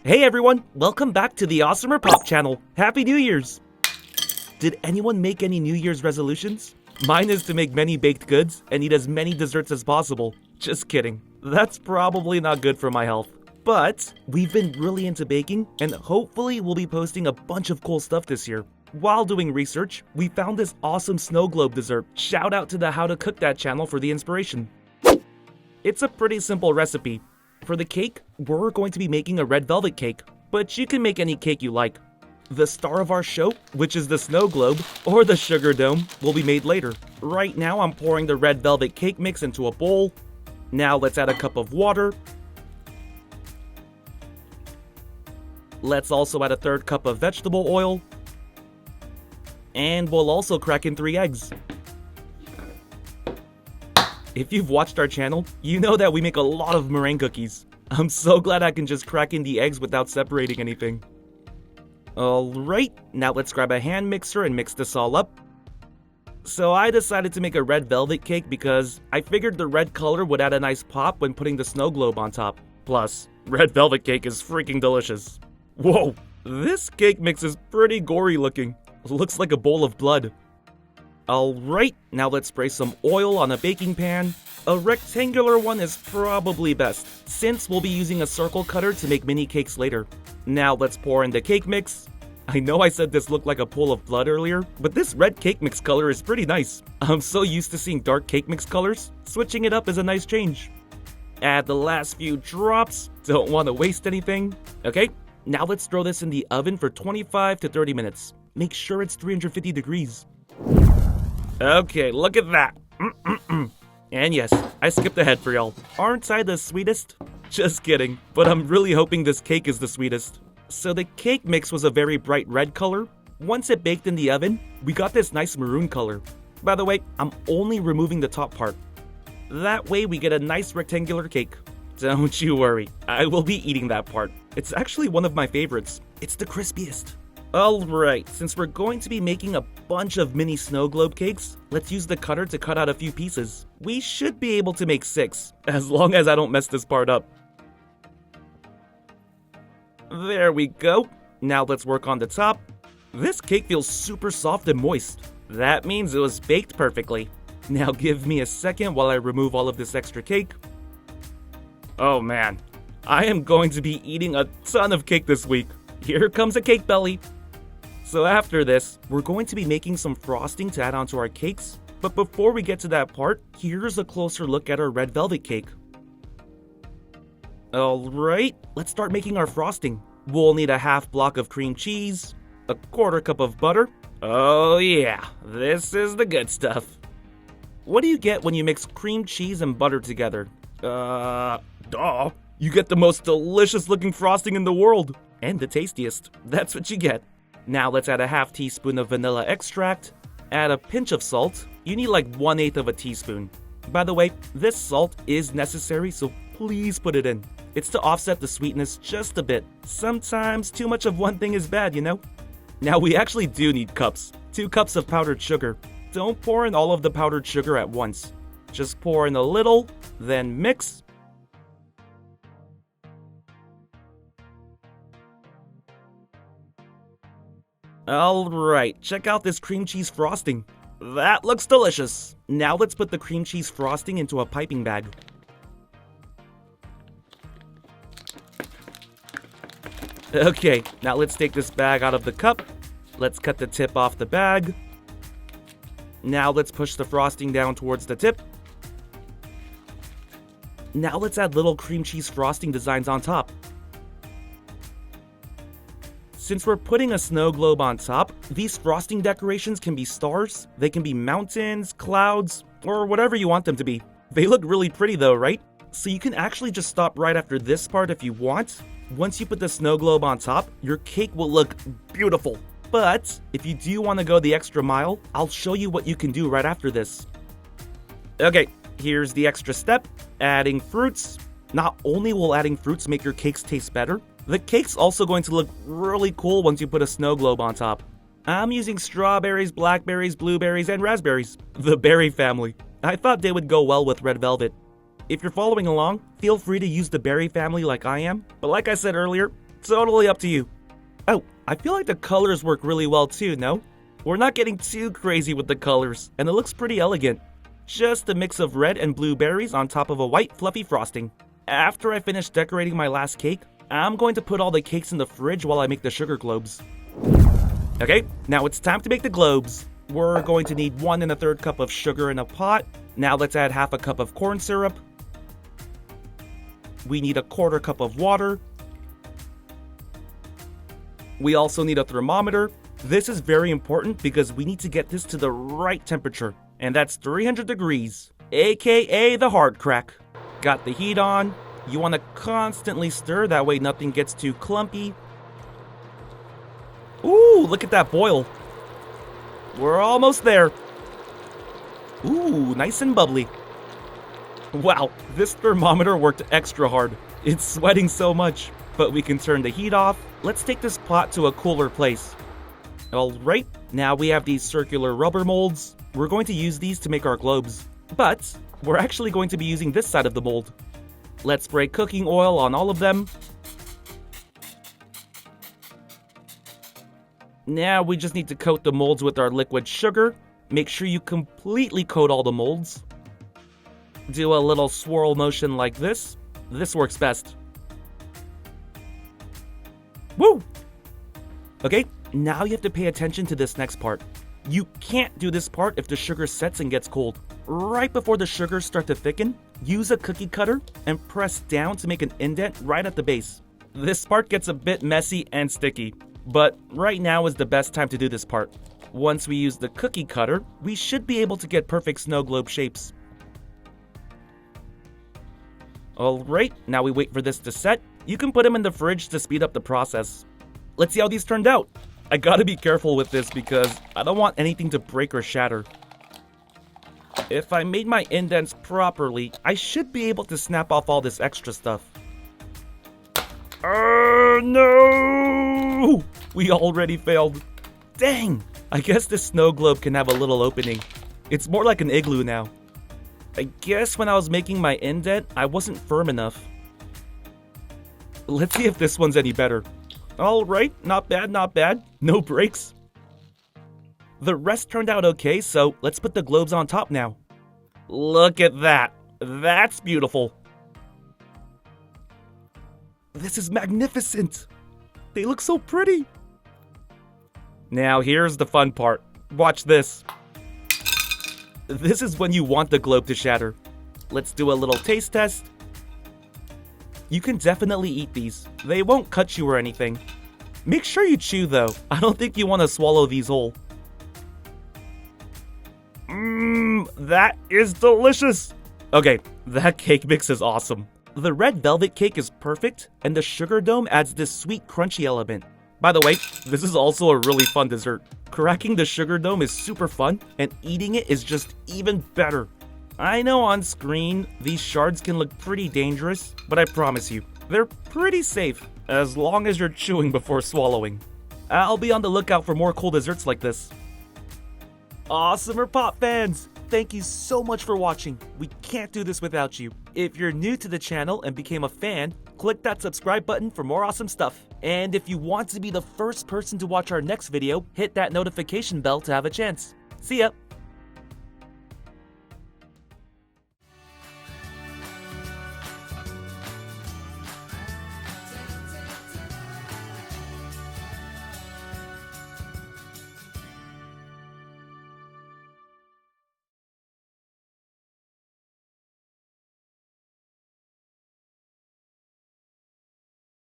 Hey everyone, welcome back to the AWESMR Pop channel. Happy New Year's! Did anyone make any New Year's resolutions? Mine is to make many baked goods and eat as many desserts as possible. Just kidding. That's probably not good for my health. But we've been really into baking and hopefully we'll be posting a bunch of cool stuff this year. While doing research, we found this awesome snow globe dessert. Shout out to the How to Cook That channel for the inspiration. It's a pretty simple recipe. For the cake, we're going to be making a red velvet cake, but you can make any cake you like. The star of our show, which is the snow globe, or the sugar dome, will be made later. Right now I'm pouring the red velvet cake mix into a bowl. Now let's add a cup of water. Let's also add a third cup of vegetable oil. And we'll also crack in 3 eggs. If you've watched our channel, you know that we make a lot of meringue cookies. I'm so glad I can just crack in the eggs without separating anything. Alright, now let's grab a hand mixer and mix this all up. So I decided to make a red velvet cake because I figured the red color would add a nice pop when putting the snow globe on top. Plus, red velvet cake is freaking delicious. Whoa, this cake mix is pretty gory looking. Looks like a bowl of blood. Alright, now let's spray some oil on a baking pan. A rectangular one is probably best, since we'll be using a circle cutter to make mini cakes later. Now let's pour in the cake mix. I know I said this looked like a pool of blood earlier, but this red cake mix color is pretty nice. I'm so used to seeing dark cake mix colors, switching it up is a nice change. Add the last few drops, don't want to waste anything. Okay, now let's throw this in the oven for 25 to 30 minutes. Make sure it's 350 degrees. Okay, look at that. And yes, I skipped ahead for y'all. Aren't I the sweetest? Just kidding, but I'm really hoping this cake is the sweetest. So the cake mix was a very bright red color. Once it baked in the oven, we got this nice maroon color. By the way, I'm only removing the top part. That way we get a nice rectangular cake. Don't you worry, I will be eating that part. It's actually one of my favorites. It's the crispiest. Alright, since we're going to be making a bunch of mini snow globe cakes, let's use the cutter to cut out a few pieces. We should be able to make 6, as long as I don't mess this part up. There we go. Now let's work on the top. This cake feels super soft and moist. That means it was baked perfectly. Now give me a second while I remove all of this extra cake. Oh man, I am going to be eating a ton of cake this week. Here comes a cake belly. So after this, we're going to be making some frosting to add onto our cakes. But before we get to that part, here's a closer look at our red velvet cake. Alright, let's start making our frosting. We'll need a half block of cream cheese, a quarter cup of butter. Oh yeah, this is the good stuff. What do you get when you mix cream cheese and butter together? Duh. You get the most delicious looking frosting in the world. And the tastiest. That's what you get. Now let's add a half teaspoon of vanilla extract. Add a pinch of salt. You need like 1/8 of a teaspoon. By the way, this salt is necessary, so please put it in. It's to offset the sweetness just a bit. Sometimes too much of one thing is bad, you know? Now we actually do need cups. 2 cups of powdered sugar. Don't pour in all of the powdered sugar at once. Just pour in a little, then mix. Alright, check out this cream cheese frosting. That looks delicious. Now let's put the cream cheese frosting into a piping bag. Okay, now let's take this bag out of the cup. Let's cut the tip off the bag. Now let's push the frosting down towards the tip. Now let's add little cream cheese frosting designs on top. Since we're putting a snow globe on top, these frosting decorations can be stars, they can be mountains, clouds, or whatever you want them to be. They look really pretty though, right? So you can actually just stop right after this part if you want. Once you put the snow globe on top, your cake will look beautiful. But if you do want to go the extra mile, I'll show you what you can do right after this. Okay, here's the extra step, adding fruits. Not only will adding fruits make your cakes taste better, the cake's also going to look really cool once you put a snow globe on top. I'm using strawberries, blackberries, blueberries, and raspberries. The berry family. I thought they would go well with red velvet. If you're following along, feel free to use the berry family like I am, but like I said earlier, Totally up to you. Oh, I feel like the colors work really well too, no? We're not getting too crazy with the colors, and it looks pretty elegant. Just a mix of red and blue berries on top of a white fluffy frosting. After I finish decorating my last cake, I'm going to put all the cakes in the fridge while I make the sugar globes. Okay, now it's time to make the globes. We're going to need 1 1/3 cup of sugar in a pot. Now let's add half a cup of corn syrup. We need a 1/4 cup of water. We also need a thermometer. This is very important because we need to get this to the right temperature, and that's 300 degrees, aka the hard crack. Got the heat on. You want to constantly stir, that way nothing gets too clumpy. Ooh, look at that boil. We're almost there. Ooh, nice and bubbly. Wow, this thermometer worked extra hard. It's sweating so much, but we can turn the heat off. Let's take this pot to a cooler place. Alright, now we have these circular rubber molds. We're going to use these to make our globes, but we're actually going to be using this side of the mold. Let's spray cooking oil on all of them. Now we just need to coat the molds with our liquid sugar. Make sure you completely coat all the molds. Do a little swirl motion like this. This works best. Woo! Okay, now you have to pay attention to this next part. You can't do this part if the sugar sets and gets cold. Right before the sugars start to thicken, use a cookie cutter and press down to make an indent right at the base. This part gets a bit messy and sticky, but right now is the best time to do this part. Once we use the cookie cutter, we should be able to get perfect snow globe shapes. Alright, now we wait for this to set. You can put them in the fridge to speed up the process. Let's see how these turned out. I gotta be careful with this because I don't want anything to break or shatter. If I made my indents properly, I should be able to snap off all this extra stuff. No! We already failed. Dang! I guess this snow globe can have a little opening. It's more like an igloo now. I guess when I was making my indent, I wasn't firm enough. Let's see if this one's any better. Alright, not bad, not bad. No breaks. The rest turned out okay, so let's put the globes on top now. Look at that. That's beautiful. This is magnificent. They look so pretty. Now here's the fun part. Watch this. This is when you want the globe to shatter. Let's do a little taste test. You can definitely eat these. They won't cut you or anything. Make sure you chew though. I don't think you want to swallow these whole. That is delicious. Okay, that cake mix is awesome. The red velvet cake is perfect, and the sugar dome adds this sweet crunchy element. By the way, this is also a really fun dessert. Cracking the sugar dome is super fun, and eating it is just even better. I know on screen, these shards can look pretty dangerous, but I promise you, they're pretty safe, as long as you're chewing before swallowing. I'll be on the lookout for more cool desserts like this. AWESMR Pop fans! Thank you so much for watching. We can't do this without you. If you're new to the channel and became a fan, click that subscribe button for more awesome stuff. And if you want to be the first person to watch our next video, hit that notification bell to have a chance. See ya!